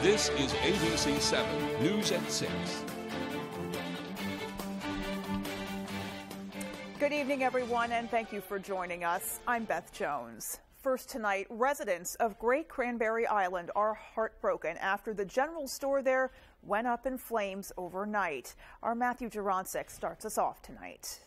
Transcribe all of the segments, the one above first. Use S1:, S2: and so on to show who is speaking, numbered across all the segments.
S1: This is ABC 7 News at 6.
S2: Good evening, everyone, and thank you for joining us. I'm Beth Jones. First tonight, residents of Great Cranberry Island are heartbroken after the general store there went up in flames overnight. Our Matthew Jurancic starts us off tonight.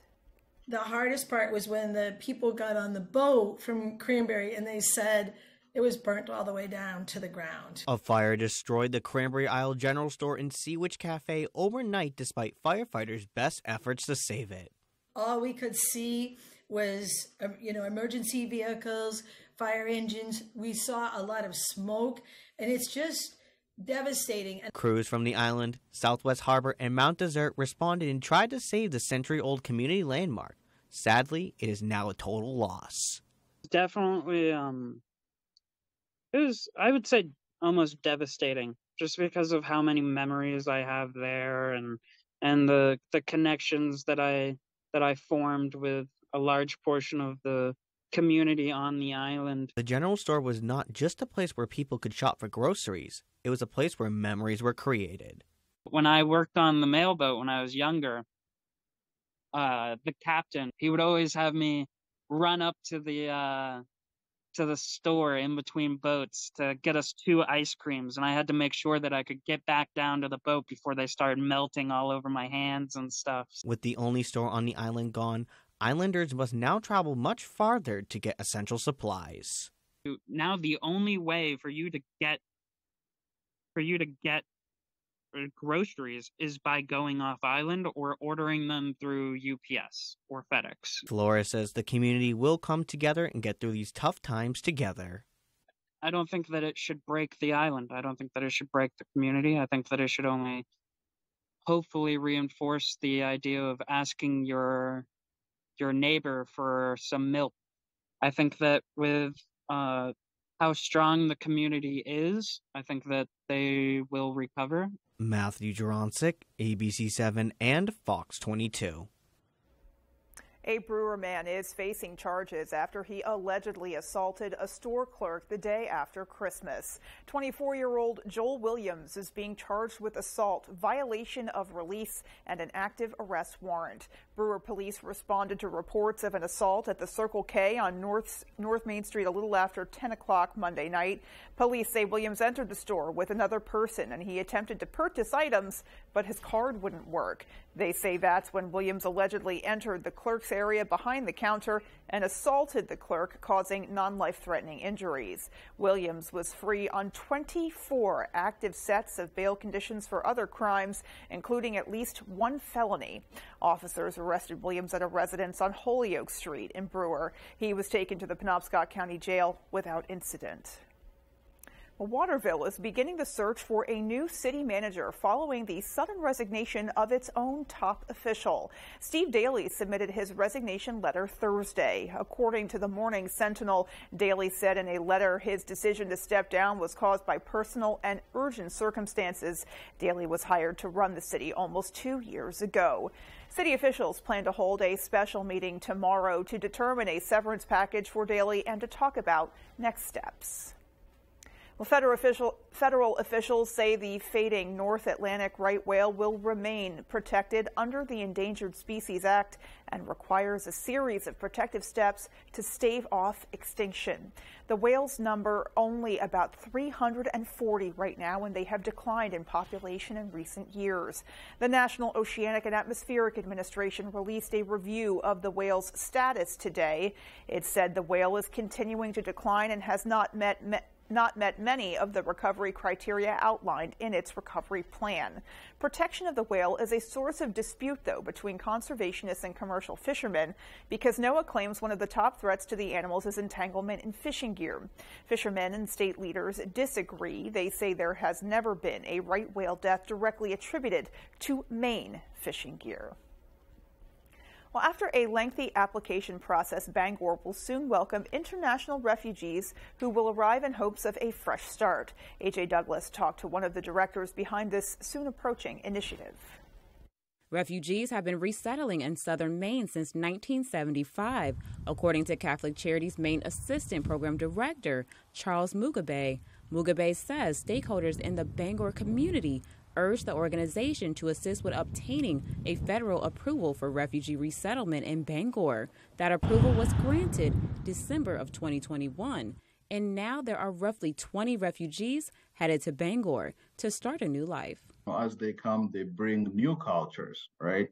S3: The hardest part was when the people got on the boat from Cranberry and they said it was burnt all the way down to the ground.
S4: A fire destroyed the Cranberry Isle General Store and Sea Witch Cafe overnight despite firefighters' best efforts to save it.
S3: All we could see was, emergency vehicles, fire engines. We saw a lot of smoke, and it's just devastating.
S4: Crews from the island, Southwest Harbor, and Mount Desert responded and tried to save the century-old community landmark. Sadly, it is now a total loss.
S5: Definitely, it was, I would say, almost devastating, just because of how many memories I have there and the connections that I formed with a large portion of the community on the island.
S4: The general store was not just a place where people could shop for groceries. It was a place where memories were created.
S5: When I worked on the mailboat when I was younger, the captain, he would always have me run up to the store in between boats to get us 2 ice creams, and I had to make sure that I could get back down to the boat before they started melting all over my hands and stuff.
S4: With the only store on the island gone, islanders must now travel much farther to get essential supplies.
S5: Now the only way for you to get groceries is by going off island or ordering them through UPS or FedEx.
S4: Flores says the community will come together and get through these tough times together.
S5: I don't think that it should break the island. I don't think that it should break the community. I think that it should only hopefully reinforce the idea of asking your neighbor for some milk. I think that with how strong the community is, I think that they will recover.
S4: Matthew Jurancic, ABC 7 and Fox 22.
S2: A Brewer man is facing charges after he allegedly assaulted a store clerk the day after Christmas. 24-year-old Joel Williams is being charged with assault, violation of release, and an active arrest warrant. Brewer police responded to reports of an assault at the Circle K on North Main Street a little after 10 o'clock Monday night. Police say Williams entered the store with another person and he attempted to purchase items, but his card wouldn't work. They say that's when Williams allegedly entered the clerk's area behind the counter and assaulted the clerk, causing non-life-threatening injuries. Williams was free on 24 active sets of bail conditions for other crimes, including at least 1 felony. Officers arrested Williams at a residence on Holyoke Street in Brewer. He was taken to the Penobscot County Jail without incident. Waterville is beginning the search for a new city manager following the sudden resignation of its own top official. Steve Daly submitted his resignation letter Thursday. According to the Morning Sentinel, Daly said in a letter his decision to step down was caused by personal and urgent circumstances. Daly was hired to run the city almost 2 years ago. City officials plan to hold a special meeting tomorrow to determine a severance package for Daly and to talk about next steps. Well, federal officials say the fading North Atlantic right whale will remain protected under the Endangered Species Act and requires a series of protective steps to stave off extinction. The whales number only about 340 right now, and they have declined in population in recent years. The National Oceanic and Atmospheric Administration released a review of the whale's status today. It said the whale is continuing to decline and has not met many of the recovery criteria outlined in its recovery plan. Protection of the whale is a source of dispute, though, between conservationists and commercial fishermen, because NOAA claims one of the top threats to the animals is entanglement in fishing gear. Fishermen and state leaders disagree. They say there has never been a right whale death directly attributed to Maine fishing gear. Well, after a lengthy application process, Bangor will soon welcome international refugees who will arrive in hopes of a fresh start. A.J. Douglas talked to one of the directors behind this soon-approaching initiative.
S6: Refugees have been resettling in southern Maine since 1975, according to Catholic Charities Maine Assistant Program Director Charles Mugabe. Mugabe says stakeholders in the Bangor community urged the organization to assist with obtaining a federal approval for refugee resettlement in Bangor. That approval was granted December of 2021, and now there are roughly 20 refugees headed to Bangor to start a new life.
S7: As they come, they bring new cultures, right?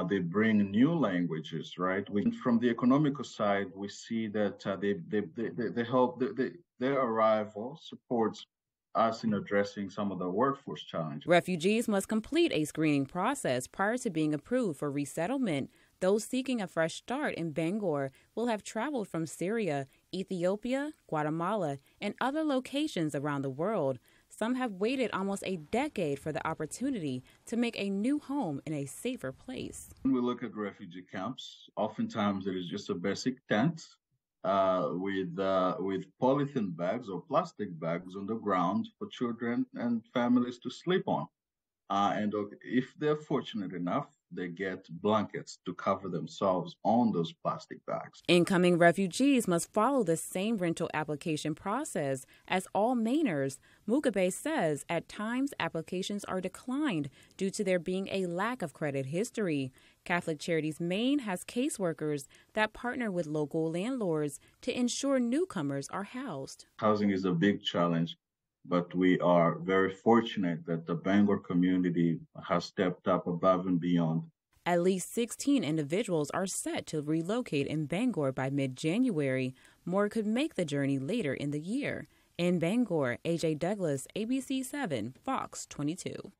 S7: They bring new languages, right? From the economical side, we see that they help. Their arrival supports us in addressing some of the workforce challenges.
S6: Refugees must complete a screening process prior to being approved for resettlement. Those seeking a fresh start in Bangor will have traveled from Syria, Ethiopia, Guatemala, and other locations around the world. Some have waited almost a decade for the opportunity to make a new home in a safer place.
S7: When we look at refugee camps, oftentimes it is just a basic tent with polythene bags or plastic bags on the ground for children and families to sleep on. And if they're fortunate enough, they get blankets to cover themselves on those plastic bags.
S6: Incoming refugees must follow the same rental application process as all Mainers. Mugabe says at times applications are declined due to there being a lack of credit history. Catholic Charities Maine has caseworkers that partner with local landlords to ensure newcomers are housed.
S7: Housing is a big challenge, but we are very fortunate that the Bangor community has stepped up above and beyond.
S6: At least 16 individuals are set to relocate in Bangor by mid-January. More could make the journey later in the year. In Bangor, AJ Douglas, ABC 7, Fox 22.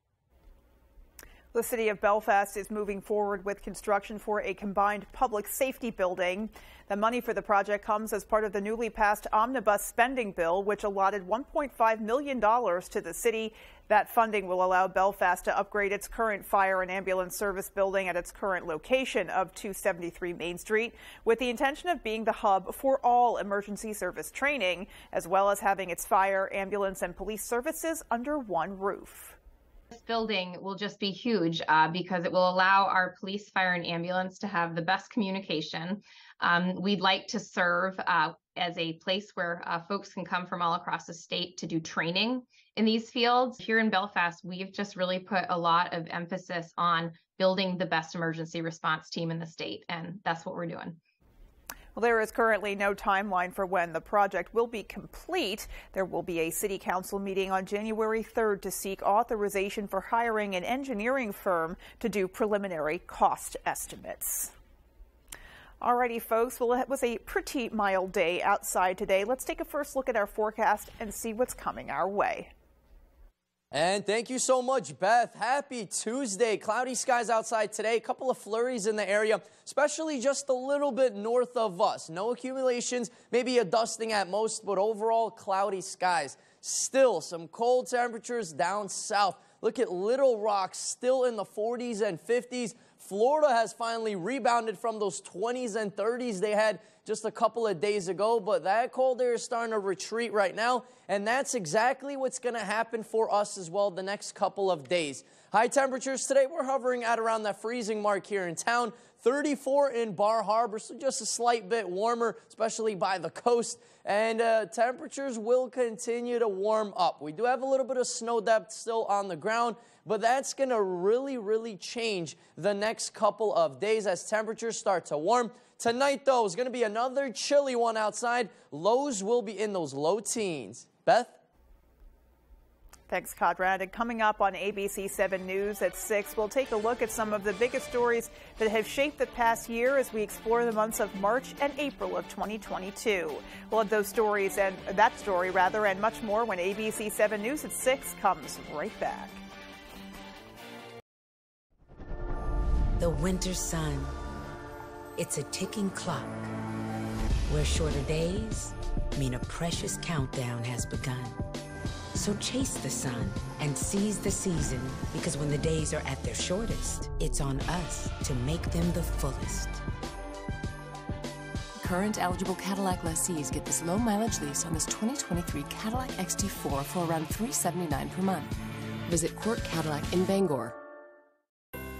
S2: The city of Belfast is moving forward with construction for a combined public safety building. The money for the project comes as part of the newly passed omnibus spending bill, which allotted $1.5 million to the city. That funding will allow Belfast to upgrade its current fire and ambulance service building at its current location of 273 Main Street, with the intention of being the hub for all emergency service training, as well as having its fire, ambulance, and police services under one roof.
S8: This building will just be huge because it will allow our police, fire, and ambulance to have the best communication. We'd like to serve as a place where folks can come from all across the state to do training in these fields. Here in Belfast, we've just really put a lot of emphasis on building the best emergency response team in the state, and that's what we're doing.
S2: Well, there is currently no timeline for when the project will be complete. There will be a city council meeting on January 3rd to seek authorization for hiring an engineering firm to do preliminary cost estimates. Alrighty, folks. Well, it was a pretty mild day outside today. Let's take a first look at our forecast and see what's coming our way.
S9: And thank you so much, Beth. Happy Tuesday. Cloudy skies outside today. A couple of flurries in the area, especially just a little bit north of us. No accumulations, maybe a dusting at most, but overall cloudy skies. Still some cold temperatures down south. Look at Little Rock, still in the 40s and 50s. Florida has finally rebounded from those 20s and 30s they had just a couple of days ago, but that cold air is starting to retreat right now, and that's exactly what's going to happen for us as well the next couple of days. High temperatures today, we're hovering at around that freezing mark here in town. 34 in Bar Harbor, so just a slight bit warmer, especially by the coast. And temperatures will continue to warm up. We do have a little bit of snow depth still on the ground, but that's going to really change the next couple of days as temperatures start to warm. Tonight, though, is going to be another chilly one outside. Lows will be in those low teens. Beth?
S2: Thanks, Conrad. And coming up on ABC 7 News at 6, we'll take a look at some of the biggest stories that have shaped the past year as we explore the months of March and April of 2022. We'll have those stories and that story, rather, and much more when ABC 7 News at 6 comes right back.
S10: The winter sun. It's a ticking clock where shorter days mean a precious countdown has begun. So chase the sun and seize the season, because when the days are at their shortest, it's on us to make them the fullest.
S11: Current eligible Cadillac lessees get this low mileage lease on this 2023 Cadillac XT4 for around $379 per month. Visit Court Cadillac in Bangor.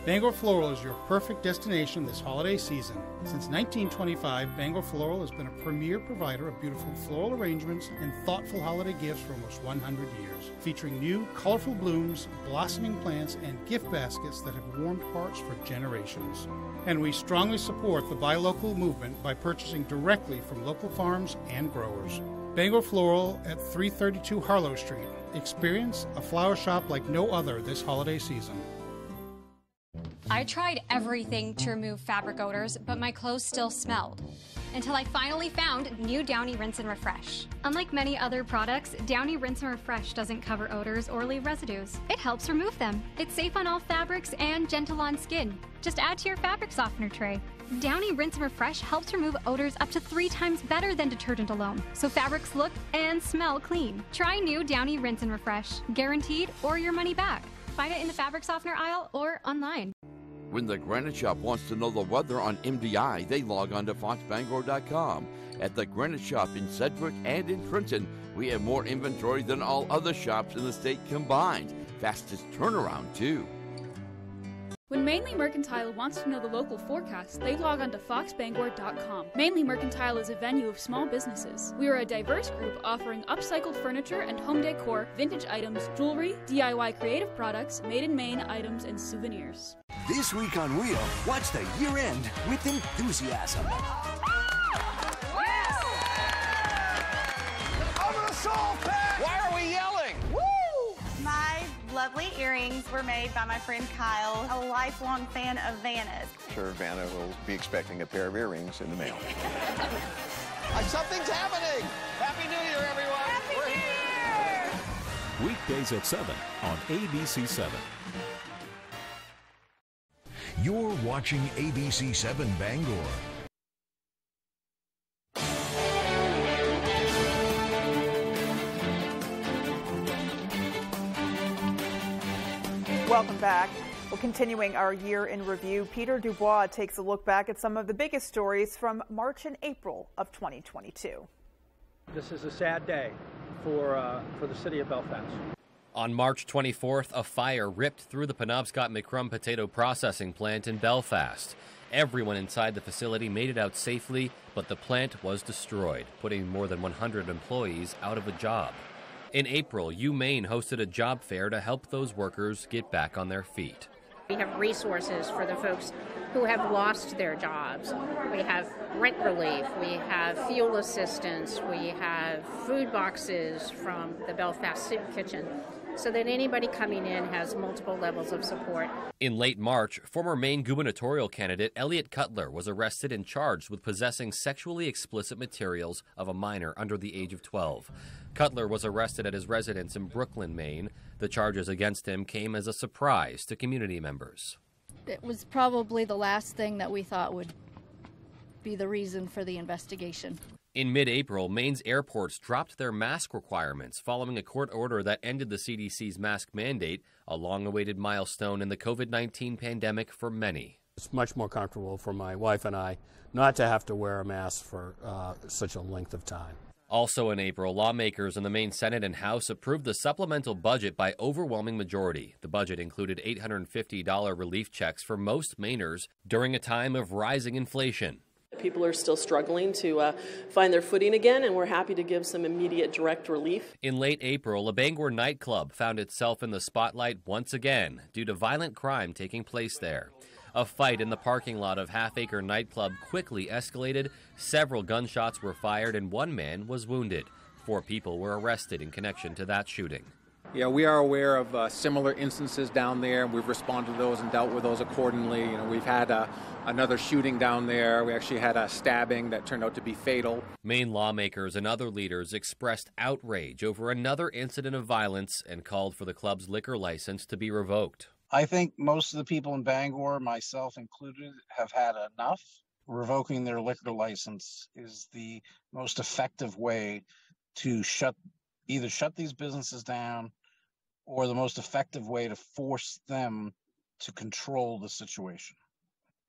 S12: Bangor Floral is your perfect destination this holiday season. Since 1925, Bangor Floral has been a premier provider of beautiful floral arrangements and thoughtful holiday gifts for almost 100 years, featuring new, colorful blooms, blossoming plants, and gift baskets that have warmed hearts for generations. And we strongly support the Buy Local movement by purchasing directly from local farms and growers. Bangor Floral at 332 Harlow Street. Experience a flower shop like no other this holiday season.
S13: I tried everything to remove fabric odors, but my clothes still smelled. Until I finally found new Downy Rinse and Refresh. Unlike many other products, Downy Rinse and Refresh doesn't cover odors or leave residues. It helps remove them. It's safe on all fabrics and gentle on skin. Just add to your fabric softener tray. Downy Rinse and Refresh helps remove odors up to 3 times better than detergent alone, so fabrics look and smell clean. Try new Downy Rinse and Refresh, guaranteed or your money back. Find it in the fabric softener aisle or online.
S14: When the Granite Shop wants to know the weather on MDI, they log on to foxbangor.com. At the Granite Shop in Sedgwick and in Trenton, we have more inventory than all other shops in the state combined. Fastest turnaround, too.
S15: When Mainly Mercantile wants to know the local forecast, they log on to foxbangor.com. Mainly Mercantile is a venue of small businesses. We are a diverse group offering upcycled furniture and home decor, vintage items, jewelry, DIY creative products, made in Maine items, and souvenirs.
S16: This week on Wheel, watch the year end with enthusiasm.
S17: Yes! Over the soul pack! Why are we yelling?
S18: Woo! My lovely earrings were made by my friend Kyle, a lifelong fan of Vanna's.
S19: Sure, Vanna will be expecting a pair of earrings in the mail.
S17: Something's happening! Happy New Year, everyone!
S18: Happy New Year!
S1: Weekdays at 7 on ABC 7.
S20: You're watching ABC 7 Bangor.
S2: Welcome back. Well, continuing our year in review, Peter Dubois takes a look back at some of the biggest stories from March and April of 2022.
S21: This is a sad day for the city of Belfast.
S22: On March 24th, a fire ripped through the Penobscot-McCrum potato processing plant in Belfast. Everyone inside the facility made it out safely, but the plant was destroyed, putting more than 100 employees out of a job. In April, UMaine hosted a job fair to help those workers get back on their feet.
S23: We have resources for the folks who have lost their jobs. We have rent relief, we have fuel assistance, we have food boxes from the Belfast Soup Kitchen, so that anybody coming in has multiple levels of support.
S22: In late March, former Maine gubernatorial candidate Elliot Cutler was arrested and charged with possessing sexually explicit materials of a minor under the age of 12. Cutler was arrested at his residence in Brooklyn, Maine. The charges against him came as a surprise to community members.
S24: It was probably the last thing that we thought would be the reason for the investigation.
S22: In mid-April, Maine's airports dropped their mask requirements following a court order that ended the CDC's mask mandate, a long-awaited milestone in the COVID-19 pandemic for many.
S25: It's much more comfortable for my wife and I not to have to wear a mask for such a length of time.
S22: Also in April, lawmakers in the Maine Senate and House approved the supplemental budget by overwhelming majority. The budget included $850 relief checks for most Mainers during a time of rising inflation.
S26: People are still struggling to find their footing again, and we're happy to give some immediate direct relief.
S22: In late April, a Bangor nightclub found itself in the spotlight once again due to violent crime taking place there. A fight in the parking lot of Half Acre nightclub quickly escalated. Several gunshots were fired and one man was wounded. 4 people were arrested in connection to that shooting.
S27: Yeah, we are aware of similar instances down there. We've responded to those and dealt with those accordingly. You know, we've had another shooting down there. We actually had a stabbing that turned out to be fatal.
S22: Maine lawmakers and other leaders expressed outrage over another incident of violence and called for the club's liquor license to be revoked.
S28: I think most of the people in Bangor, myself included, have had enough. Revoking their liquor license is the most effective way to either shut these businesses down or the most effective way to force them to control the situation.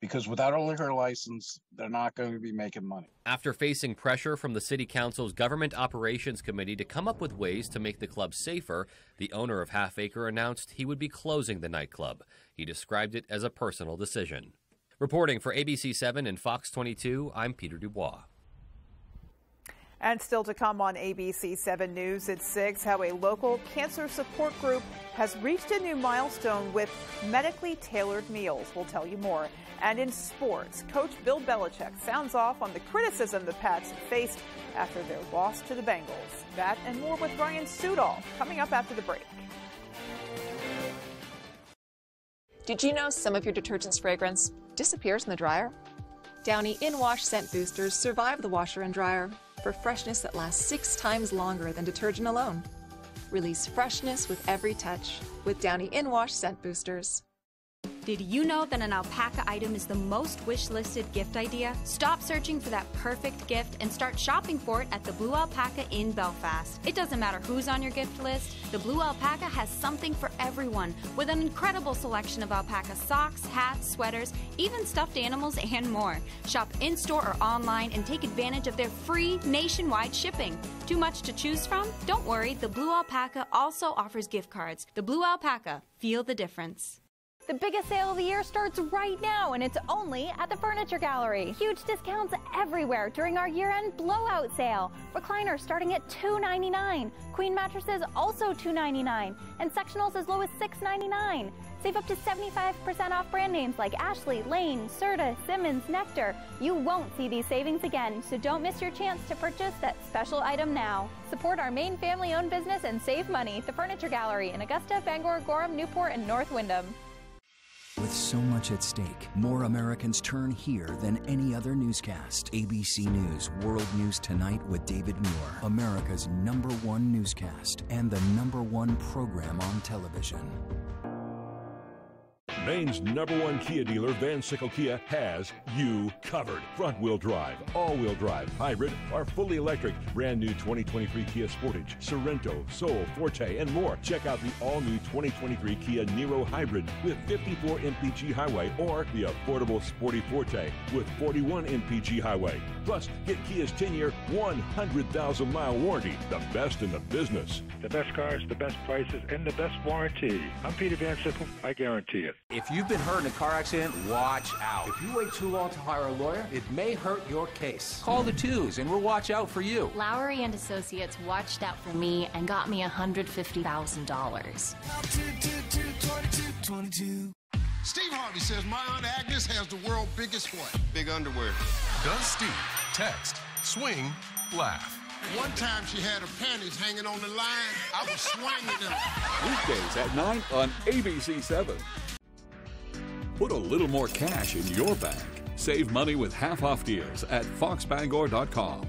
S28: because without a liquor license, they're not going to be making money.
S22: After facing pressure from the City Council's Government Operations Committee to come up with ways to make the club safer, the owner of Half Acre announced he would be closing the nightclub. He described it as a personal decision. Reporting for ABC7 and Fox 22, I'm Peter Dubois.
S2: And still to come on ABC7 News at 6, how a local cancer support group has reached a new milestone with medically tailored meals. We'll tell you more. And in sports, Coach Bill Belichick sounds off on the criticism the Pats faced after their loss to the Bengals. That and more with Ryan Sudol coming up after the break.
S3: Did you know some of your detergent's fragrance disappears in the dryer? Downy In-Wash Scent Boosters survive the washer and dryer for freshness that lasts 6 times longer than detergent alone. Release freshness with every touch with Downy In-Wash Scent Boosters.
S4: Did you know that an alpaca item is the most wish-listed gift idea? Stop searching for that perfect gift and start shopping for it at the Blue Alpaca in Belfast. It doesn't matter who's on your gift list, the Blue Alpaca has something for everyone with an incredible selection of alpaca socks, hats, sweaters, even stuffed animals and more. Shop in-store or online and take advantage of their free nationwide shipping. Too much to choose from? Don't worry, the Blue Alpaca also offers gift cards. The Blue Alpaca, feel the difference.
S5: The biggest sale of the year starts right now, and it's only at the Furniture Gallery. Huge discounts everywhere during our year-end blowout sale. Recliners starting at $2.99. Queen mattresses also $2.99. And sectionals as low as $6.99. Save up to 75% off brand names like Ashley, Lane, Serta, Simmons, Nectar. You won't see these savings again, so don't miss your chance to purchase that special item now. Support our main family-owned business and save money. The Furniture Gallery in Augusta, Bangor, Gorham, Newport, and North Windham.
S6: With so much at stake, more Americans turn here than any other newscast. ABC News World News Tonight with David Muir, America's #1 newscast and the #1 program on television.
S1: Maine's #1 Kia dealer, Van Sickle Kia, has you covered. Front-wheel drive, all-wheel drive, hybrid, or fully electric. Brand new 2023 Kia Sportage, Sorento, Soul, Forte, and more. Check out the all-new 2023 Kia Niro Hybrid with 54 mpg highway, or the affordable Sporty Forte with 41 mpg highway. Plus, get Kia's 10-year, 100,000-mile warranty, the best in the business.
S7: The best cars, the best prices, and the best warranty. I'm Peter Van Sickle. I guarantee it.
S8: If you've been hurt in a car accident, watch out. If you wait too long to hire a lawyer, it may hurt your case. Call the Twos and we'll watch out for you.
S9: Lowry and Associates watched out for me and got me $150,000.
S10: Steve Harvey says my Aunt Agnes has the world's biggest what?
S29: Big underwear.
S10: Does Steve? Text, swing, laugh. One time she had her panties hanging on the line. I was swinging them.
S1: Weekdays at 9 on ABC7. Put a little more cash in your bag. Save money with half-off deals at foxbangor.com.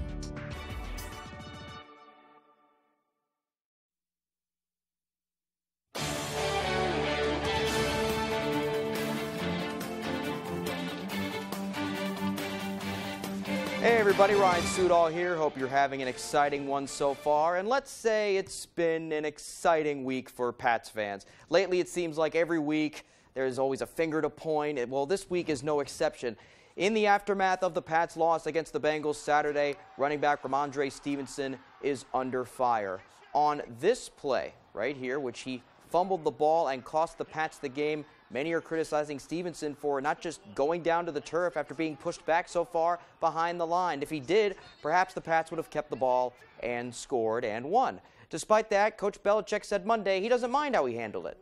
S30: Hey everybody, Ryan Sudol here. Hope you're having an exciting one so far. And let's say it's been an exciting week for Pats fans. Lately it seems like every week there's always a finger to point. Well, this week is no exception. In the aftermath of the Pats' loss against the Bengals Saturday, running back Ramondre Stevenson is under fire. On this play right here, which he fumbled the ball and cost the Pats the game, many are criticizing Stevenson for not just going down to the turf after being pushed back so far behind the line. If he did, perhaps the Pats would have kept the ball and scored and won. Despite that, Coach Belichick said Monday he doesn't mind how he handled it.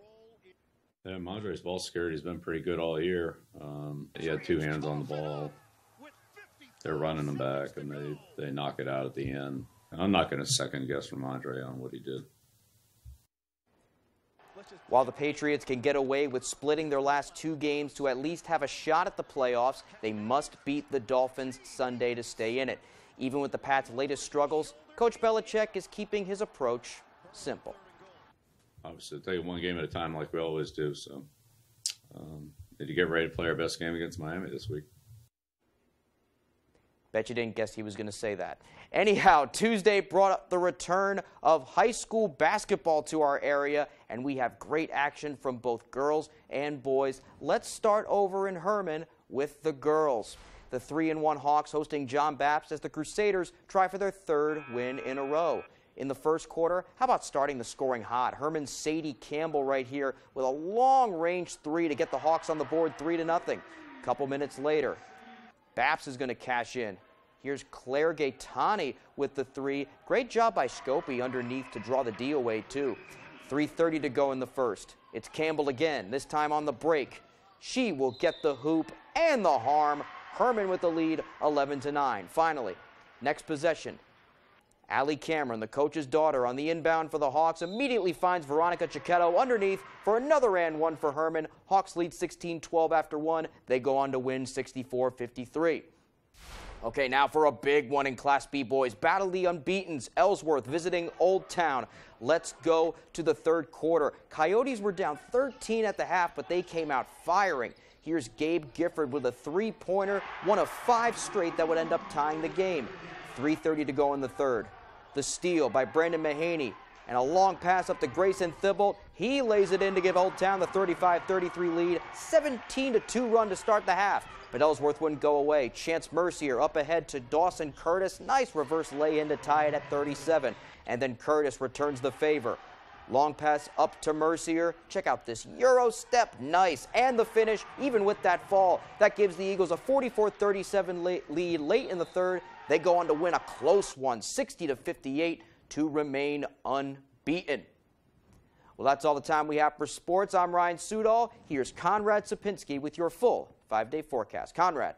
S31: Yeah, Mondre's ball security has been pretty good all year. He had 2 hands on the ball. They're running him back, and they knock it out at the end. And I'm not going to second guess Ramondre on what he did.
S30: While the Patriots can get away with splitting their last 2 games to at least have a shot at the playoffs, they must beat the Dolphins Sunday to stay in it. Even with the Pats' latest struggles, Coach Belichick is keeping his approach simple.
S31: Obviously, take it one game at a time like we always do. So, did you get ready to play our best game against Miami this week?
S30: Bet you didn't guess he was going to say that. Anyhow, Tuesday brought up the return of high school basketball to our area, and we have great action from both girls and boys. Let's start over in Herman with the girls. The 3-1 Hawks hosting John Baptist as the Crusaders try for their 3rd win in a row. In the first quarter, how about starting the scoring hot? Herman's Sadie Campbell right here with a long-range 3 to get the Hawks on the board 3-0. A couple minutes later, Baps is going to cash in. Here's Claire Gaetani with the 3. Great job by Scopey underneath to draw the D away, too. 3:30 to go in the first. It's Campbell again, this time on the break. She will get the hoop and the harm. Herman with the lead, 11-9. Finally, next possession. Allie Cameron, the coach's daughter, on the inbound for the Hawks, immediately finds Veronica Chiquetto underneath for another and one for Herman. Hawks lead 16-12 after 1. They go on to win 64-53. Okay, now for a big one in Class B boys. Battle the unbeatens. Ellsworth visiting Old Town. Let's go to the third quarter. Coyotes were down 13 at the half, but they came out firing. Here's Gabe Gifford with a 3-pointer, one of 5 straight that would end up tying the game. 3:30 to go in the third. The steal by Brandon Mahaney and a long pass up to Grayson Thibault. He lays it in to give Old Town the 35-33 lead. 17-2 run to start the half. But Ellsworth wouldn't go away. Chance Mercier up ahead to Dawson Curtis. Nice reverse lay-in to tie it at 37. And then Curtis returns the favor. Long pass up to Mercier. Check out this Euro step. Nice. And the finish, even with that fall. That gives the Eagles a 44-37 lead late in the third. They go on to win a close one, 60-58, to remain unbeaten. Well, that's all the time we have for sports. I'm Ryan Sudol. Here's Conrad Sapinski with your full 5-day forecast. Conrad.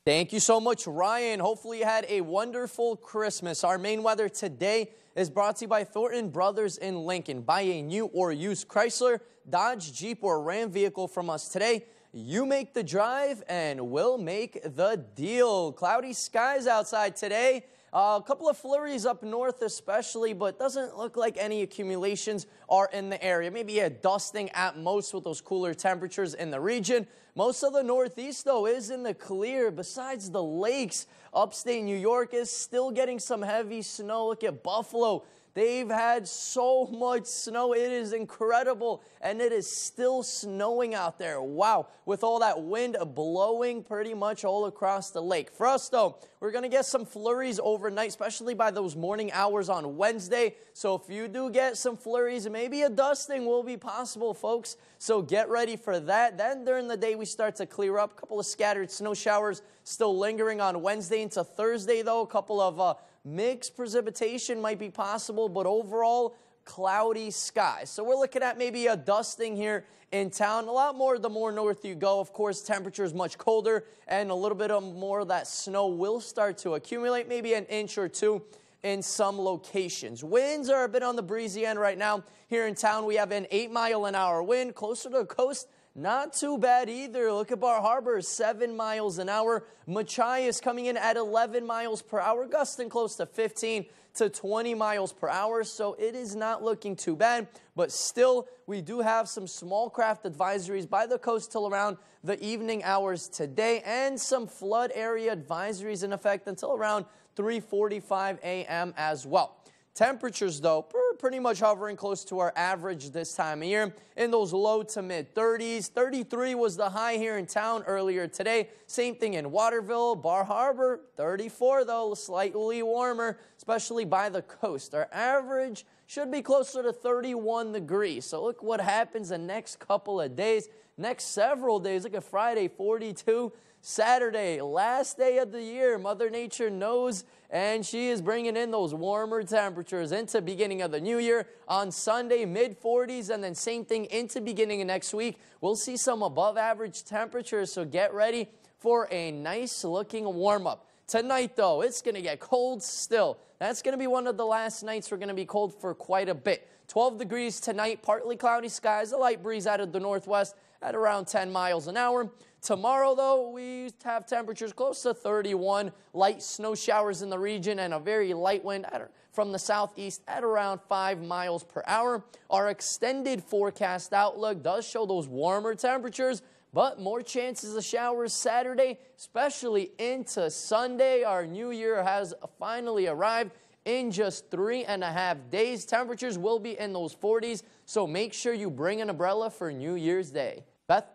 S11: Thank you so much, Ryan. Hopefully you had a wonderful Christmas. Our main weather today is brought to you by Thornton Brothers in Lincoln. Buy a new or used Chrysler, Dodge, Jeep, or Ram vehicle from us today. You make the drive, and we'll make the deal. Cloudy skies outside today. A couple of flurries up north especially, but doesn't look like any accumulations are in the area. Maybe a dusting at most with those cooler temperatures in the region. Most of the northeast, though, is in the clear. Besides the lakes, upstate New York is still getting some heavy snow. Look at Buffalo. They've had so much snow. It is incredible, and it is still snowing out there. Wow, with all that wind blowing pretty much all across the lake. For us, though, we're going to get some flurries overnight, especially by those morning hours on Wednesday. So if you do get some flurries, maybe a dusting will be possible, folks. So get ready for that. Then during the day, we start to clear up. A couple of scattered snow showers still lingering on Wednesday into Thursday, though. A couple of mixed precipitation might be possible, but overall, cloudy skies. So we're looking at maybe a dusting here in town. A lot more the more north you go. Of course, temperature is much colder, and a little bit more of that snow will start to accumulate, maybe an inch or two in some locations. Winds are a bit on the breezy end right now. Here in town, we have an 8-mile-an-hour wind. Closer to the coast, not too bad either. Look at Bar Harbor, 7 miles an hour. Machias coming in at 11 miles per hour, gusting close to 15 to 20 miles per hour. So it is not looking too bad, but still we do have some small craft advisories by the coast till around the evening hours today, and some flood area advisories in effect until around 3:45 a.m. as well. Temperatures, though, pretty much hovering close to our average this time of year in those low to mid 30s. 33 was the high here in town earlier today. Same thing in Waterville, Bar Harbor. 34, though, slightly warmer, especially by the coast. Our average should be closer to 31 degrees. So look what happens the next couple of days. Next several days, look at Friday, 42. Saturday, last day of the year, Mother Nature knows, and she is bringing in those warmer temperatures into beginning of the new year. On Sunday, mid-40s, and then same thing into beginning of next week. We'll see some above average temperatures, so get ready for a nice looking warm-up. Tonight, though, it's going to get cold still. That's going to be one of the last nights we're going to be cold for quite a bit. 12 degrees tonight, partly cloudy skies, a light breeze out of the northwest at around 10 miles an hour. Tomorrow, though, we have temperatures close to 31, light snow showers in the region, and a very light wind from the southeast at around 5 miles per hour. Our extended forecast outlook does show those warmer temperatures, but more chances of showers Saturday, especially into Sunday. Our new year has finally arrived in just 3.5 days. Temperatures will be in those 40s, so make sure you bring an umbrella for New Year's Day. Beth?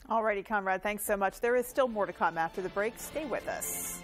S2: All righty, Conrad, thanks so much. There is still more to come after the break. Stay with us.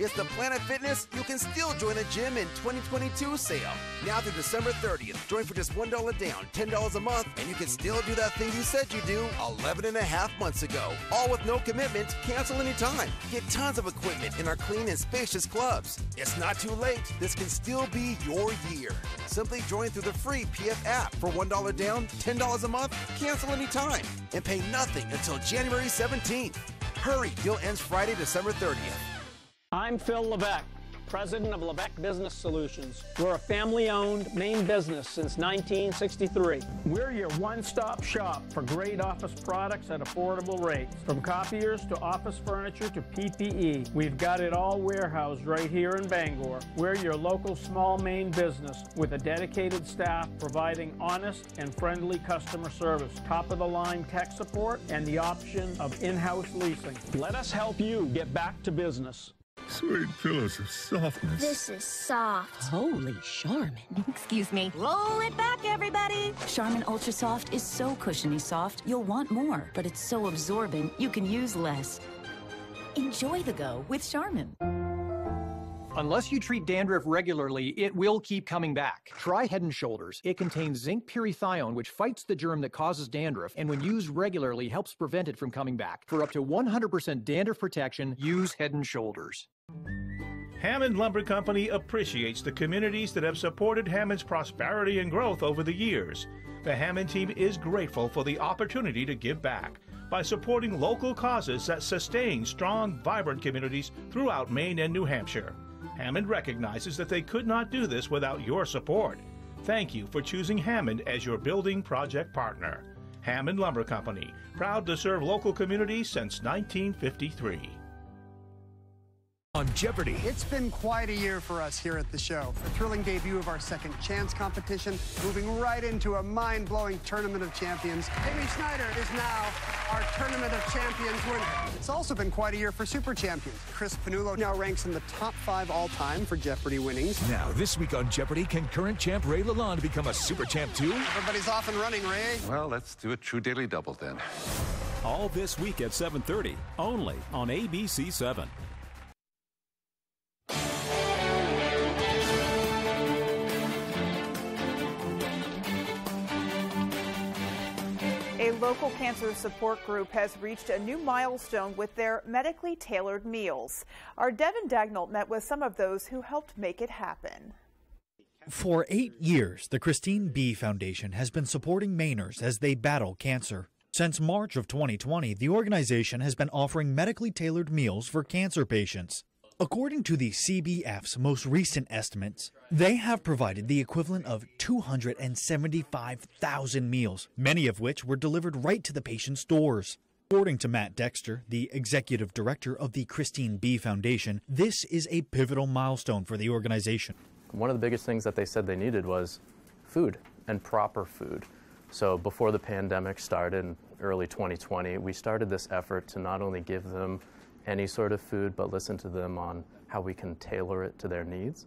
S12: It's the Planet Fitness You Can Still Join a Gym in 2022 sale. Now through December 30th. Join for just $1 down, $10 a month, and you can still do that thing you said you do 11 and a half months ago. All with no commitment, cancel anytime. Get tons of equipment in our clean and spacious clubs. It's not too late. This can still be your year. Simply join through the free PF app for $1 down, $10 a month, cancel anytime, and pay nothing until January 17th. Hurry, deal ends Friday, December 30th.
S13: I'm Phil Levesque, president of Levesque Business Solutions. We're a family-owned Maine business since 1963. We're your one-stop shop for great office products at affordable rates. From copiers to office furniture to PPE, we've got it all warehoused right here in Bangor. We're your local small Maine business with a dedicated staff providing honest and friendly customer service, top-of-the-line tech support, and the option of in-house leasing. Let us help you get back to business.
S14: Sweet pillows of softness.
S15: This is soft.
S16: Holy Charmin.
S15: Excuse me. Roll it back, everybody.
S16: Charmin Ultra Soft is so cushiony soft, you'll want more, but it's so absorbent, you can use less. Enjoy the go with Charmin.
S17: Unless you treat dandruff regularly, it will keep coming back. Try Head & Shoulders. It contains zinc pyrithione, which fights the germ that causes dandruff, and when used regularly, helps prevent it from coming back. For up to 100% dandruff protection, use Head & Shoulders.
S18: Hammond Lumber Company appreciates the communities that have supported Hammond's prosperity and growth over the years. The Hammond team is grateful for the opportunity to give back by supporting local causes that sustain strong, vibrant communities throughout Maine and New Hampshire. Hammond recognizes that they could not do this without your support. Thank you for choosing Hammond as your building project partner. Hammond Lumber Company, proud to serve local communities since 1953.
S19: On Jeopardy! It's been quite a year for us here at the show. The thrilling debut of our Second Chance competition, moving right into a mind-blowing Tournament of Champions. Amy Schneider is now our Tournament of Champions winner. It's also been quite a year for Super Champions. Chris Panullo now ranks in the top 5 all-time for Jeopardy winnings.
S20: Now, this week on Jeopardy, can current champ Ray Lalonde become a Super Champ too?
S19: Everybody's off and running, Ray.
S21: Well, let's do a true daily double then.
S29: All this week at 7:30, only on ABC 7.
S2: A local cancer support group has reached a new milestone with their medically tailored meals. Our Devin Dagnall met with some of those who helped make it happen.
S32: For 8 years, the Christine B. Foundation has been supporting Mainers as they battle cancer. Since March of 2020, the organization has been offering medically tailored meals for cancer patients. According to the CBF's most recent estimates, they have provided the equivalent of 275,000 meals, many of which were delivered right to the patient's doors. According to Matt Dexter, the executive director of the Christine B. Foundation, this is a pivotal milestone for the organization.
S33: One of the biggest things that they said they needed was food and proper food. So before the pandemic started in early 2020, we started this effort to not only give them any sort of food, but listen to them on how we can tailor it to their needs.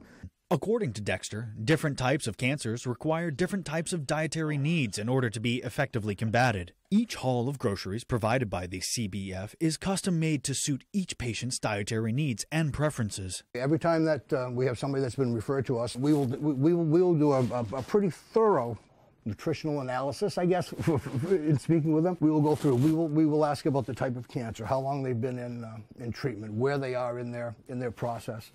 S32: According to Dexter, different types of cancers require different types of dietary needs in order to be effectively combated. Each haul of groceries provided by the CBF is custom made to suit each patient's dietary needs and preferences.
S34: Every time that we have somebody that's been referred to us, we will do a pretty thorough nutritional analysis, I guess, in speaking with them. We will go through, we will ask about the type of cancer, how long they've been in treatment, where they are in their process.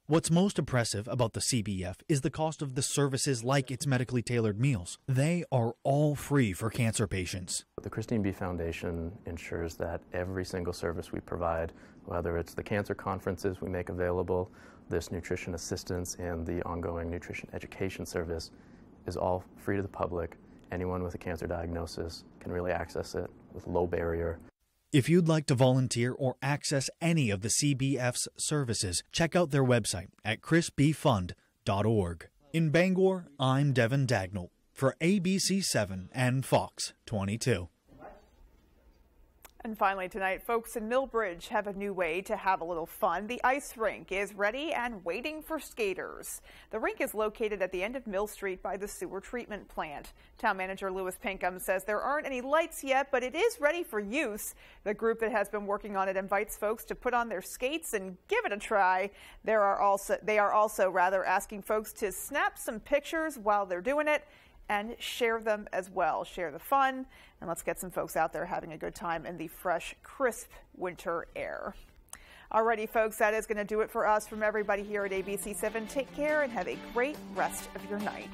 S32: What's most impressive about the CBF is the cost of the services like its medically tailored meals. They are all free for cancer patients.
S33: The Christine B. Foundation ensures that every single service we provide, whether it's the cancer conferences we make available, this nutrition assistance, and the ongoing nutrition education service, is all free to the public. Anyone with a cancer diagnosis can really access it with low barrier.
S32: If you'd like to volunteer or access any of the CBF's services, check out their website at chrisbfund.org. In Bangor, I'm Devin Dagnall for ABC7 and Fox 22.
S2: And finally tonight, folks in Millbridge have a new way to have a little fun. The ice rink is ready and waiting for skaters. The rink is located at the end of Mill Street by the sewer treatment plant. Town manager Louis Pinkham says there aren't any lights yet, but it is ready for use. The group that has been working on it invites folks to put on their skates and give it a try. They are also asking folks to snap some pictures while they're doing it and share them as well. Share the fun, and let's get some folks out there having a good time in the fresh, crisp winter air. Alrighty, folks, that is going to do it for us. From everybody here at ABC7, take care and have a great rest of your night.